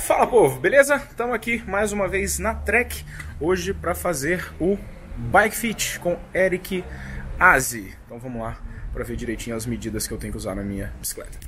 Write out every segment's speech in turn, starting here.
Fala, povo, beleza? Estamos aqui mais uma vez na Trek hoje para fazer o Bike Fit com Eric Aze. Então vamos lá para ver direitinho as medidas que eu tenho que usar na minha bicicleta.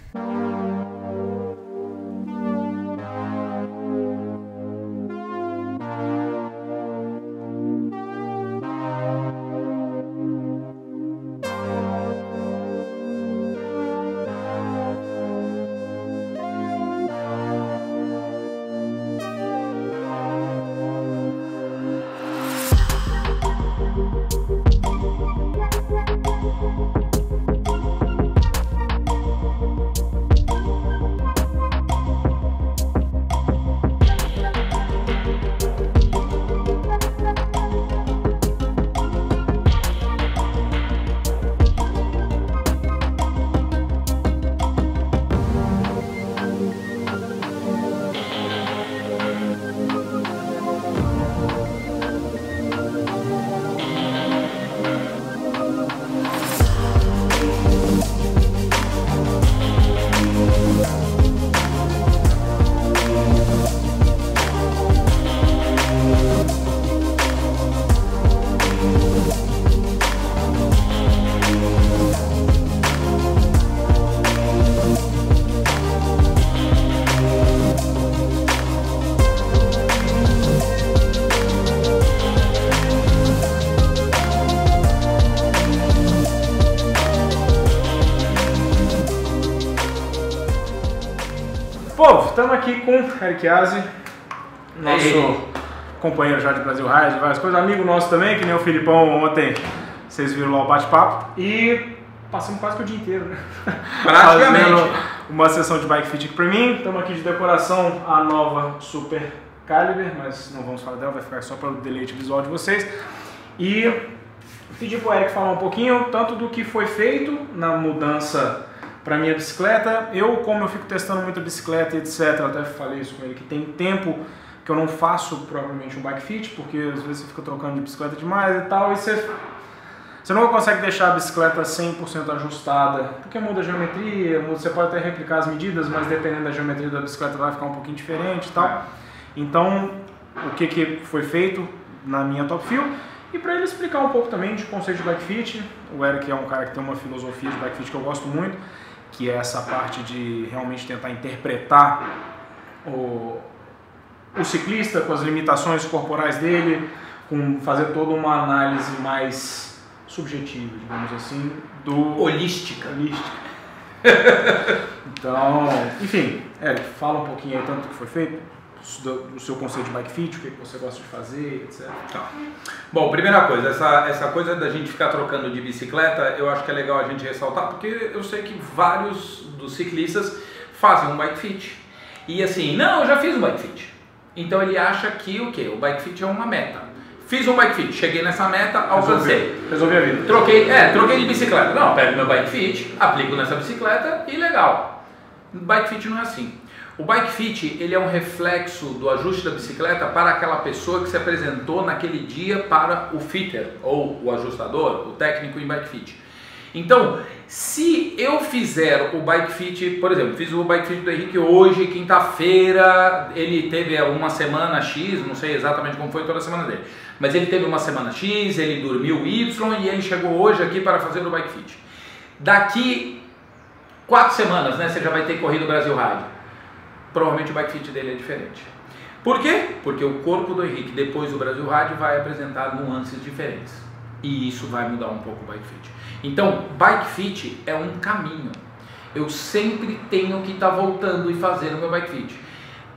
Povo, estamos aqui com Eric Aze, nosso companheiro já de Brasil Ride, várias coisas, amigo nosso também, que nem o Filipão ontem, vocês viram lá o bate-papo, e passamos quase que o dia inteiro, né? Praticamente. Fazendo uma sessão de bike fit aqui pra mim. Estamos aqui de decoração a nova Super Caliber, mas não vamos falar dela, vai ficar só para o deleite visual de vocês. E pedi pro Eric falar um pouquinho, tanto do que foi feito na mudança para minha bicicleta. Como eu fico testando muita bicicleta e etc, eu até falei isso com ele, que tem tempo que eu não faço provavelmente um bike fit, porque às vezes você fica trocando de bicicleta demais e tal, e você não consegue deixar a bicicleta 100% ajustada, porque muda a geometria, você pode até replicar as medidas, mas dependendo da geometria da bicicleta vai ficar um pouquinho diferente e tal. Então, o que foi feito na minha Top Fuel, e para ele explicar um pouco também de conceito de bike fit. O Eric é um cara que tem uma filosofia de bike fit que eu gosto muito, que é essa parte de realmente tentar interpretar o ciclista com as limitações corporais dele, com fazer toda uma análise mais subjetiva, digamos assim, holística. Então, enfim, Eric, fala um pouquinho aí tanto do que foi feito, do seu conceito de bike fit, o que você gosta de fazer, etc. Tá. Bom, primeira coisa, essa coisa da gente ficar trocando de bicicleta, eu acho que é legal a gente ressaltar, porque eu sei que vários dos ciclistas fazem um bike fit. E assim, não, eu já fiz um bike fit. Então ele acha que o quê? O bike fit é uma meta. Fiz um bike fit, cheguei nessa meta, alcancei. Resolvi a vida. Troquei de bicicleta. Não, pego meu bike fit, aplico nessa bicicleta e legal. Bike fit não é assim. O bike fit, ele é um reflexo do ajuste da bicicleta para aquela pessoa que se apresentou naquele dia para o fitter, ou o ajustador, o técnico em bike fit. Então, se eu fizer o bike fit, por exemplo, fiz o bike fit do Henrique hoje, quinta-feira, ele teve uma semana X, não sei exatamente como foi toda a semana dele, mas ele teve uma semana X, ele dormiu Y e ele chegou hoje aqui para fazer o bike fit. Daqui 4 semanas, né, você já vai ter corrido o Brasil Ride. Provavelmente o bike fit dele é diferente. Por quê? Porque o corpo do Henrique, depois do Brasil Ride, vai apresentar nuances diferentes. E isso vai mudar um pouco o bike fit. Então, bike fit é um caminho. Eu sempre tenho que estar voltando e fazendo o meu bike fit.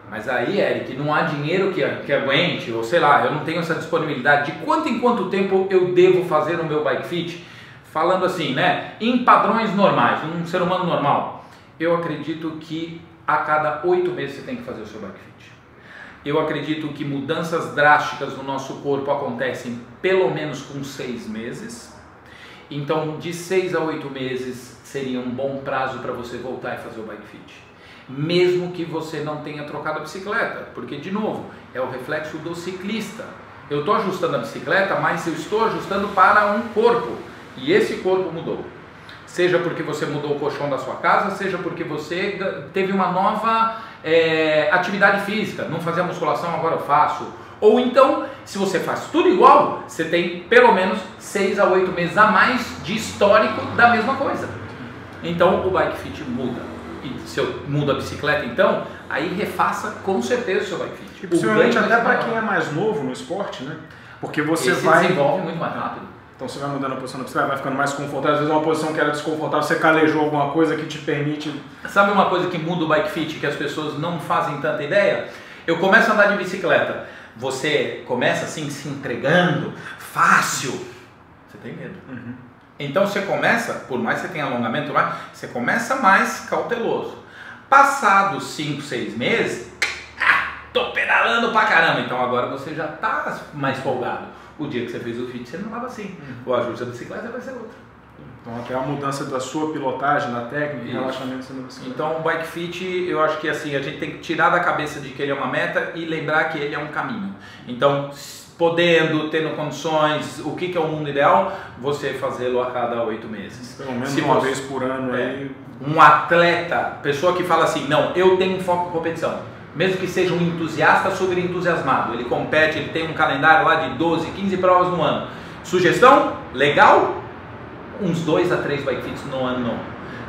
Mas aí, Eric, não há dinheiro que aguente, ou sei lá, eu não tenho essa disponibilidade. De quanto em quanto tempo eu devo fazer o meu bike fit? Falando assim, né? Em padrões normais, um ser humano normal. Eu acredito que a cada 8 meses você tem que fazer o seu bike fit. Eu acredito que mudanças drásticas no nosso corpo acontecem pelo menos com 6 meses. Então, de 6 a 8 meses seria um bom prazo para você voltar e fazer o bike fit. Mesmo que você não tenha trocado a bicicleta, porque, de novo, é o reflexo do ciclista. Eu estou ajustando a bicicleta, mas eu estou ajustando para um corpo, e esse corpo mudou. Seja porque você mudou o colchão da sua casa, seja porque você teve uma nova atividade física, não fazia musculação, agora eu faço. Ou então, se você faz tudo igual, você tem pelo menos 6 a 8 meses a mais de histórico da mesma coisa. Então o Bike Fit muda. E se eu mudo a bicicleta, então, aí refaça com certeza o seu Bike Fit. E possivelmente até para quem é mais novo no esporte, né? Porque você vai... desenvolve muito mais rápido. Então você vai mudando a posição da bicicleta, vai ficando mais confortável. Às vezes uma posição que era desconfortável, você calejou alguma coisa que te permite... Sabe uma coisa que muda o Bike Fit, que as pessoas não fazem tanta ideia? Eu começo a andar de bicicleta. Você começa assim, se entregando, fácil. Você tem medo. Uhum. Então você começa, por mais que você tenha alongamento lá, você começa mais cauteloso. Passados 5, 6 meses, tô pedalando pra caramba. Então agora você já tá mais folgado. O dia que você fez o fit, você não estava assim. O ajuste da bicicleta vai ser outro. Então até a mudança da sua pilotagem, da técnica, relaxamento sendo bicicleta. Então o Bike Fit, eu acho que assim, a gente tem que tirar da cabeça de que ele é uma meta e lembrar que ele é um caminho. Então, podendo, tendo condições, o que é o mundo ideal? Você fazê-lo a cada 8 meses. Pelo menos uma vez por ano. Aí... Um atleta, pessoa que fala assim, não, eu tenho um foco em competição. Mesmo que seja um entusiasta sobre entusiasmado, ele compete, ele tem um calendário lá de 12, 15 provas no ano. Sugestão? Legal? Uns 2 a 3 Bike Fits no ano não.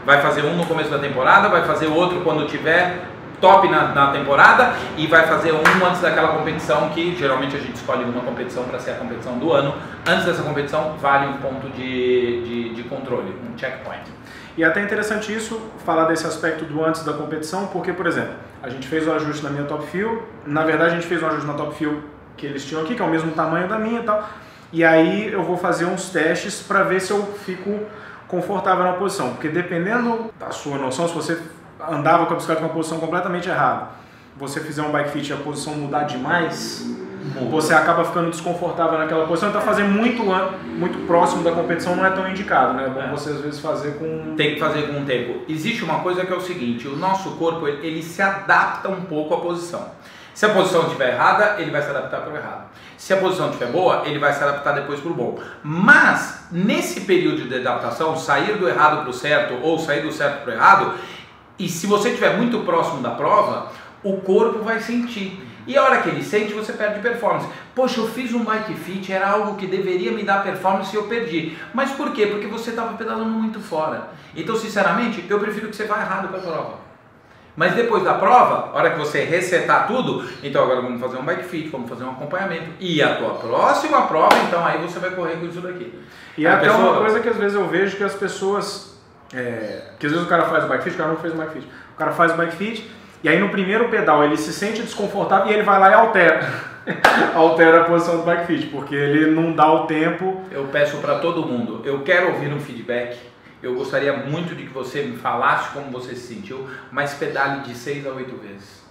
Vai fazer um no começo da temporada, vai fazer outro quando tiver top na temporada e vai fazer um antes daquela competição que geralmente a gente escolhe uma competição para ser a competição do ano. Antes dessa competição vale um ponto de controle, um checkpoint. E é até interessante isso, falar desse aspecto do antes da competição, porque, por exemplo, a gente fez o ajuste na minha Top Fuel, na verdade a gente fez um ajuste na Top Fuel que eles tinham aqui, que é o mesmo tamanho da minha e tal, e aí eu vou fazer uns testes para ver se eu fico confortável na posição, porque dependendo da sua noção, se você andava com a bicicleta com uma posição completamente errada, você fizer um Bike Fit e a posição mudar demais, você acaba ficando desconfortável naquela posição. Então fazer muito próximo da competição não é tão indicado, né? É bom você às vezes fazer com... Tem que fazer com o tempo. Existe uma coisa que é o seguinte, o nosso corpo ele se adapta um pouco à posição. Se a posição estiver errada, ele vai se adaptar para o errado. Se a posição estiver boa, ele vai se adaptar depois para o bom. Mas, nesse período de adaptação, sair do errado para o certo ou sair do certo para o errado, e se você estiver muito próximo da prova, o corpo vai sentir. E a hora que ele sente, você perde performance. Poxa, eu fiz um Bike Fit, era algo que deveria me dar performance e eu perdi. Mas por quê? Porque você estava pedalando muito fora. Então, sinceramente, eu prefiro que você vá errado para a prova. Mas depois da prova, a hora que você resetar tudo, então agora vamos fazer um Bike Fit, vamos fazer um acompanhamento. E a tua próxima prova, então aí você vai correr com isso daqui. E até uma coisa que às vezes eu vejo que as pessoas... que às vezes o cara faz o Bike Fit, o cara não fez o Bike Fit. O cara faz o Bike Fit... E aí no primeiro pedal ele se sente desconfortável e ele vai lá e altera. Altera a posição do Bike Fit, porque ele não dá o tempo. Eu peço para todo mundo, eu quero ouvir um feedback. Eu gostaria muito de que você me falasse como você se sentiu, mas pedale de 6 a 8 vezes.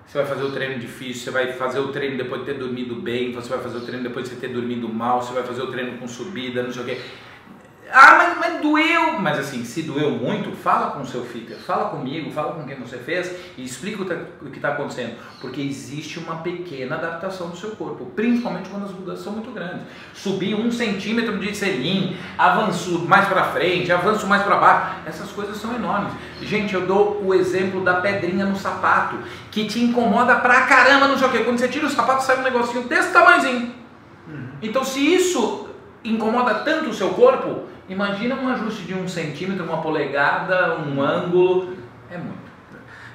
Você vai fazer o treino difícil, você vai fazer o treino depois de ter dormido bem, você vai fazer o treino depois de você ter dormido mal, você vai fazer o treino com subida, não sei o quê. Ah, mas doeu! Mas assim, se doeu muito, fala com o seu fitter, fala comigo, fala com quem você fez e explica o que está acontecendo. Porque existe uma pequena adaptação do seu corpo, principalmente quando as mudanças são muito grandes. Subir 1 centímetro de selim, avanço mais para frente, avanço mais para baixo, essas coisas são enormes. Gente, eu dou o exemplo da pedrinha no sapato, que te incomoda pra caramba, não sei o quê. Quando você tira o sapato, sai um negocinho desse tamanhozinho. Então, se isso incomoda tanto o seu corpo, imagina um ajuste de 1 centímetro, 1 polegada, um ângulo, é muito.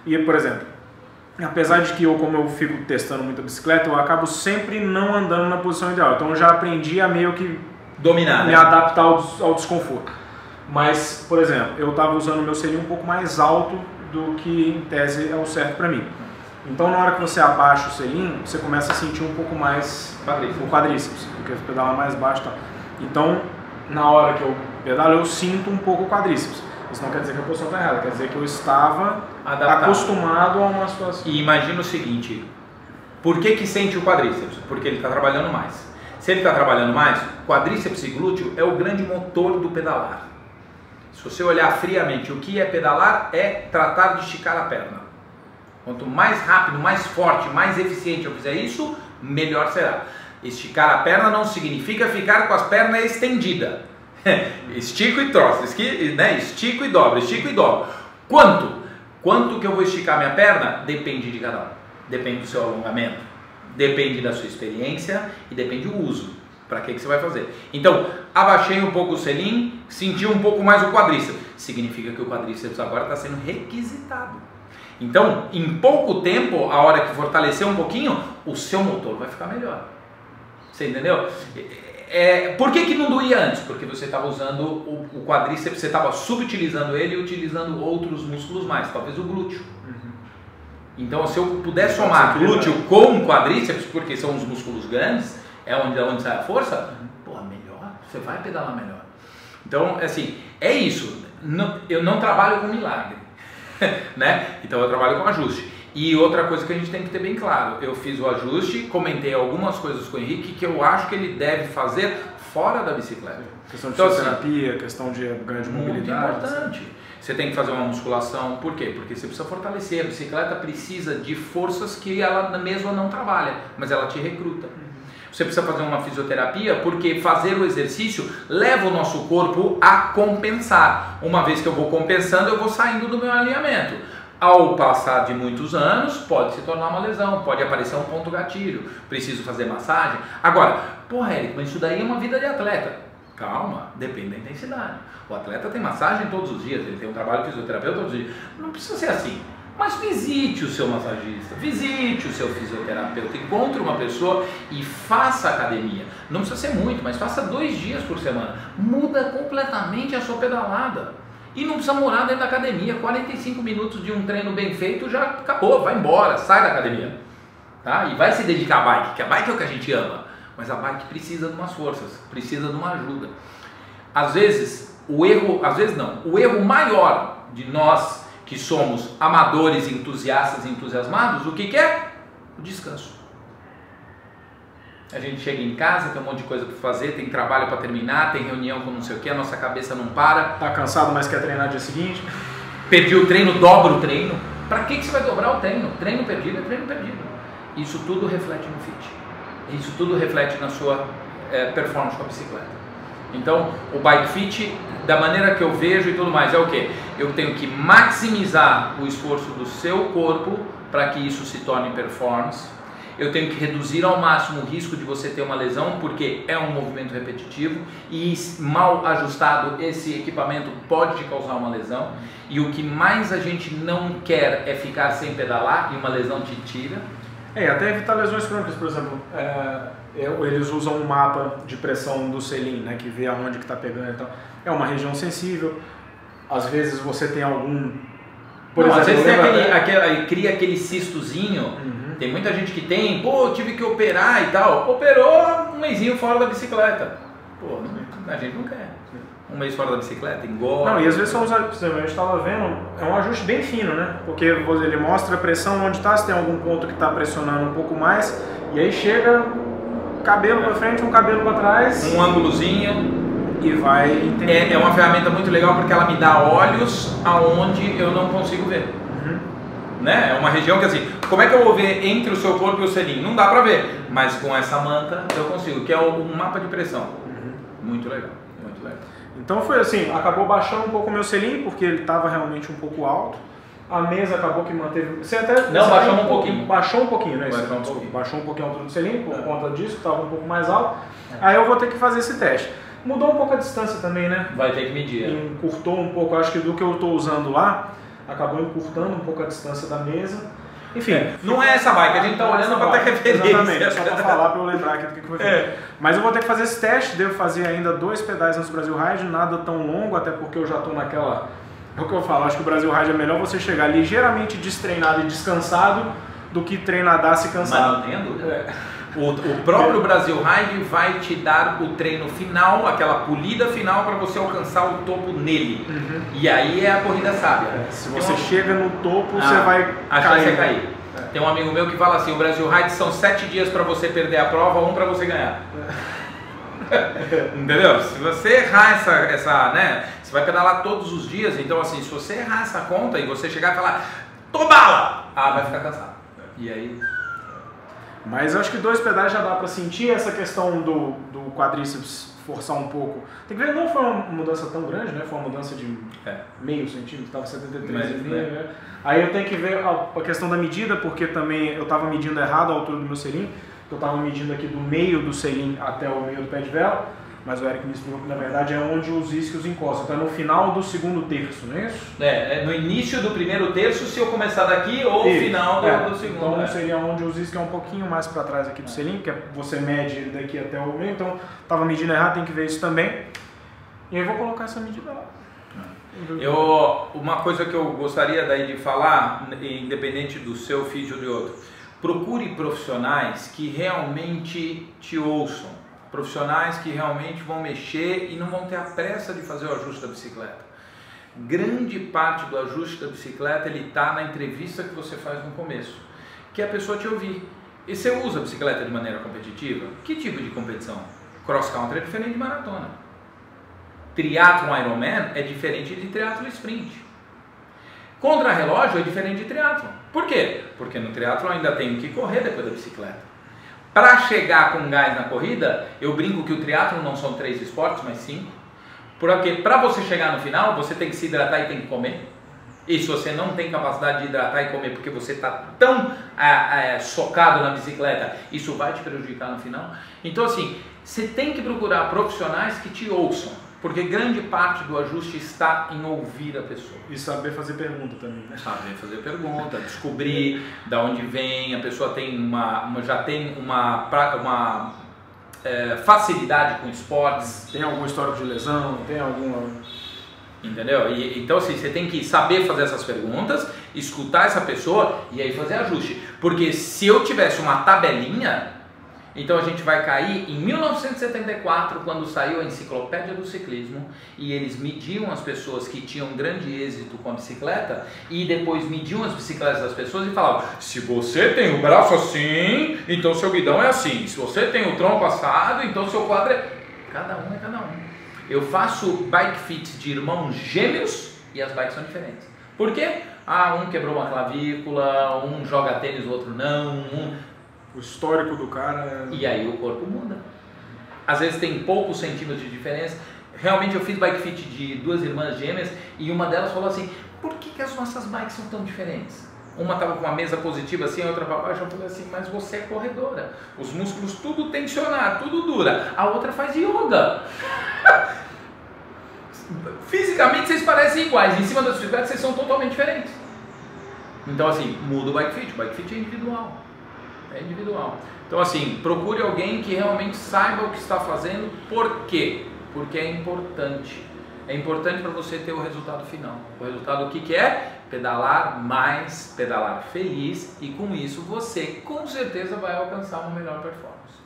E, por exemplo, apesar de que como eu fico testando muita bicicleta, eu acabo sempre não andando na posição ideal. Então eu já aprendi a meio que dominar, me adaptar ao desconforto. Mas, por exemplo, eu estava usando o meu selim um pouco mais alto do que em tese é o certo para mim. Então na hora que você abaixa o selim, você começa a sentir um pouco mais o quadríceps, porque você pedala mais baixo e tal. Então, na hora que eu pedalo, eu sinto um pouco o quadríceps. Isso não quer dizer que a posição está errada, quer dizer que eu estava acostumado a uma situação. E imagina o seguinte, por que sente o quadríceps? Porque ele está trabalhando mais. Se ele está trabalhando mais, quadríceps e glúteo é o grande motor do pedalar. Se você olhar friamente, o que é pedalar é tratar de esticar a perna. Quanto mais rápido, mais forte, mais eficiente eu fizer isso, melhor será. Esticar a perna não significa ficar com as pernas estendidas. Estico e troço, estico e dobra, estico e dobro. Quanto? Quanto que eu vou esticar minha perna? Depende de cada um. Depende do seu alongamento, depende da sua experiência e depende do uso. Para que você vai fazer? Então, abaixei um pouco o selim, senti um pouco mais o quadríceps. Significa que o quadríceps agora está sendo requisitado. Então, em pouco tempo, a hora que fortalecer um pouquinho, o seu motor vai ficar melhor. Você entendeu? Por que não doía antes? Porque você estava usando o quadríceps, você estava subutilizando ele e utilizando outros músculos mais, talvez o glúteo. Então, se eu puder somar glúteo com quadríceps, porque são os músculos grandes, é onde sai a força, melhor, você vai pedalar melhor. Então, assim, é isso. Eu não trabalho com milagre, né? Então, eu trabalho com ajuste. E outra coisa que a gente tem que ter bem claro, eu fiz o ajuste, comentei algumas coisas com o Henrique que eu acho que ele deve fazer fora da bicicleta. Questão de fisioterapia, questão de ganho de mobilidade. Muito importante. Você tem que fazer uma musculação, por quê? Porque você precisa fortalecer. A bicicleta precisa de forças que ela mesma não trabalha, mas ela te recruta. Você precisa fazer uma fisioterapia porque fazer o exercício leva o nosso corpo a compensar. Uma vez que eu vou compensando, eu vou saindo do meu alinhamento. Ao passar de muitos anos, pode se tornar uma lesão, pode aparecer um ponto gatilho, preciso fazer massagem. Agora, Érico, mas isso daí é uma vida de atleta. Calma, depende da intensidade. O atleta tem massagem todos os dias, ele tem um trabalho de fisioterapeuta todos os dias. Não precisa ser assim. Mas visite o seu massagista, visite o seu fisioterapeuta, encontre uma pessoa e faça academia. Não precisa ser muito, mas faça 2 dias por semana. Muda completamente a sua pedalada. E não precisa morar dentro da academia. 45 minutos de um treino bem feito já acabou, vai embora, sai da academia. Tá? E vai se dedicar à bike, que a bike é o que a gente ama. Mas a bike precisa de umas forças, precisa de uma ajuda. Às vezes, o erro maior de nós que somos amadores, entusiastas e entusiasmados, o que é? O descanso. A gente chega em casa, tem um monte de coisa para fazer, tem trabalho para terminar, tem reunião com não sei o que, a nossa cabeça não para. Tá cansado, mas quer treinar no dia seguinte? Perdi o treino, dobra o treino. Para que você vai dobrar o treino? Treino perdido é treino perdido. Isso tudo reflete no fit. Isso tudo reflete na sua performance com a bicicleta. Então, o bike fit, da maneira que eu vejo e tudo mais, é o quê? Eu tenho que maximizar o esforço do seu corpo para que isso se torne performance. Eu tenho que reduzir ao máximo o risco de você ter uma lesão, porque é um movimento repetitivo e mal ajustado esse equipamento pode te causar uma lesão. E o que mais a gente não quer é ficar sem pedalar e uma lesão te tira. Até evitar lesões crônicas, por exemplo, eles usam um mapa de pressão do selim, né, que vê aonde que está pegando e tal. É uma região sensível, às vezes você tem algum... Por exemplo, às vezes tem cria aquele cistozinho. Tem muita gente que tem, tive que operar e tal. Operou um mesinho fora da bicicleta. A gente não quer. Um mês fora da bicicleta, engorda. Não, e às vezes são a gente estava vendo, é um ajuste bem fino, né? Porque ele mostra a pressão onde está, se tem algum ponto que está pressionando um pouco mais, e aí chega cabelo para frente, um cabelo para trás. Um ângulozinho. E vai entender. É uma ferramenta muito legal porque ela me dá olhos aonde eu não consigo ver. Né? É uma região que assim, como é que eu vou ver entre o seu corpo e o selim? Não dá pra ver, mas com essa manta eu consigo, que é um mapa de pressão. Muito legal, muito legal. Então foi assim, acabou baixando um pouco o meu selim, porque ele estava realmente um pouco alto. A mesa acabou que manteve... Você até... Não, baixou um pouquinho. Baixou um pouquinho, né? Baixou um pouquinho a altura do selim, por conta disso, estava um pouco mais alto. Aí eu vou ter que fazer esse teste. Mudou um pouco a distância também, né? Vai ter que medir. Encurtou um pouco, acho que do que eu estou usando lá, acabou encurtando um pouco a distância da mesa. Enfim. Não é essa bike, a gente está olhando para ter referência. Exatamente, só para falar, para eu lembrar aqui do que foi feito. Mas eu vou ter que fazer esse teste, devo fazer ainda 2 pedais antes do Brasil Ride, nada tão longo, até porque eu já estou naquela... É o que eu falo, acho que o Brasil Ride é melhor você chegar ligeiramente destreinado e descansado do que treinadaço e cansado. Mas não tenha dúvida. O próprio Brasil Ride vai te dar o treino final, aquela polida final para você alcançar o topo nele. E aí é a corrida sábia. Se você chega no topo, você vai cair. Tem um amigo meu que fala assim, o Brasil Ride são 7 dias para você perder a prova, 1 para você ganhar. Entendeu? Se você errar essa, né? Você vai pedalar todos os dias, então assim, se você errar essa conta e você chegar e falar, tô bala! Vai ficar cansado. E aí... Mas acho que 2 pedais já dá para sentir essa questão do quadríceps forçar um pouco. Tem que ver, não foi uma mudança tão grande, né? Foi uma mudança de meio centímetro, estava 73,5, né? Aí eu tenho que ver a questão da medida, porque também eu estava medindo errado a altura do meu selim, eu estava medindo aqui do meio do selim até o meio do pé de vela, mas o Eric me explicou que na verdade é onde os isquios encostam, então é no final do segundo terço, não é isso? É no início do primeiro terço, se eu começar daqui, ou no final do segundo. Então seria onde os isquios é um pouquinho mais para trás aqui do selim, que você mede ele daqui até o meio, então estava medindo errado, tem que ver isso também. E eu vou colocar essa medida lá. Uma coisa que eu gostaria daí de falar, independente do seu físio ou de outro, procure profissionais que realmente te ouçam, profissionais que realmente vão mexer e não vão ter a pressa de fazer o ajuste da bicicleta. Grande parte do ajuste da bicicleta ele está na entrevista que você faz no começo, que é a pessoa te ouvir. E você usa a bicicleta de maneira competitiva? Que tipo de competição? Cross country é diferente de maratona. Triathlon Ironman é diferente de triathlon sprint. Contra-relógio é diferente de triathlon. Por quê? Porque no triathlon ainda tem que correr depois da bicicleta. Para chegar com gás na corrida, eu brinco que o triathlon não são 3 esportes, mas 5. Porque para você chegar no final, você tem que se hidratar e tem que comer. E se você não tem capacidade de hidratar e comer porque você está tão socado na bicicleta, isso vai te prejudicar no final. Então assim, você tem que procurar profissionais que te ouçam. Porque grande parte do ajuste está em ouvir a pessoa. E saber fazer pergunta também, né? Saber fazer pergunta, descobrir de onde vem, a pessoa tem já tem uma facilidade com esportes. Tem algum histórico de lesão, tem alguma... Entendeu? Então assim, você tem que saber fazer essas perguntas, escutar essa pessoa e aí fazer ajuste. Porque se eu tivesse uma tabelinha... Então a gente vai cair em 1974, quando saiu a Enciclopédia do Ciclismo, e eles mediam as pessoas que tinham grande êxito com a bicicleta, e depois mediam as bicicletas das pessoas e falavam: se você tem o braço assim, então seu guidão é assim, se você tem o tronco assado, então seu quadro é... Cada um é cada um. Eu faço bike fit de irmãos gêmeos e as bikes são diferentes. Por quê? Um quebrou uma clavícula, um joga tênis, o outro não, O histórico do cara... E aí o corpo muda. Às vezes tem poucos centímetros de diferença. Realmente eu fiz bike fit de 2 irmãs gêmeas e uma delas falou assim: por que as nossas bikes são tão diferentes? Uma estava com uma mesa positiva assim, a outra para baixo. Eu falei assim: mas você é corredora. Os músculos tudo tensionar, tudo dura. A outra faz yoga. Fisicamente vocês parecem iguais. Em cima das bicicletas vocês são totalmente diferentes. Então assim, muda o bike fit. O bike fit é individual. É individual. Então assim, procure alguém que realmente saiba o que está fazendo. Por quê? Porque é importante. É importante para você ter o resultado final. O resultado o que é? Pedalar mais, pedalar feliz, e com isso você com certeza vai alcançar uma melhor performance.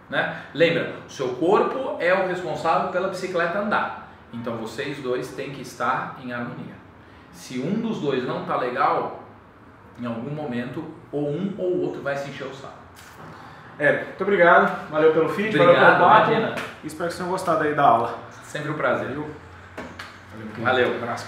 Né? Lembra, o seu corpo é o responsável pela bicicleta andar. Então vocês dois têm que estar em harmonia. Se um dos dois não está legal, em algum momento, ou um ou o outro vai se encher o saco. Muito obrigado. Valeu pelo feed, valeu pelo papo. Espero que vocês tenham gostado aí da aula. Sempre um prazer. Valeu. Um abraço.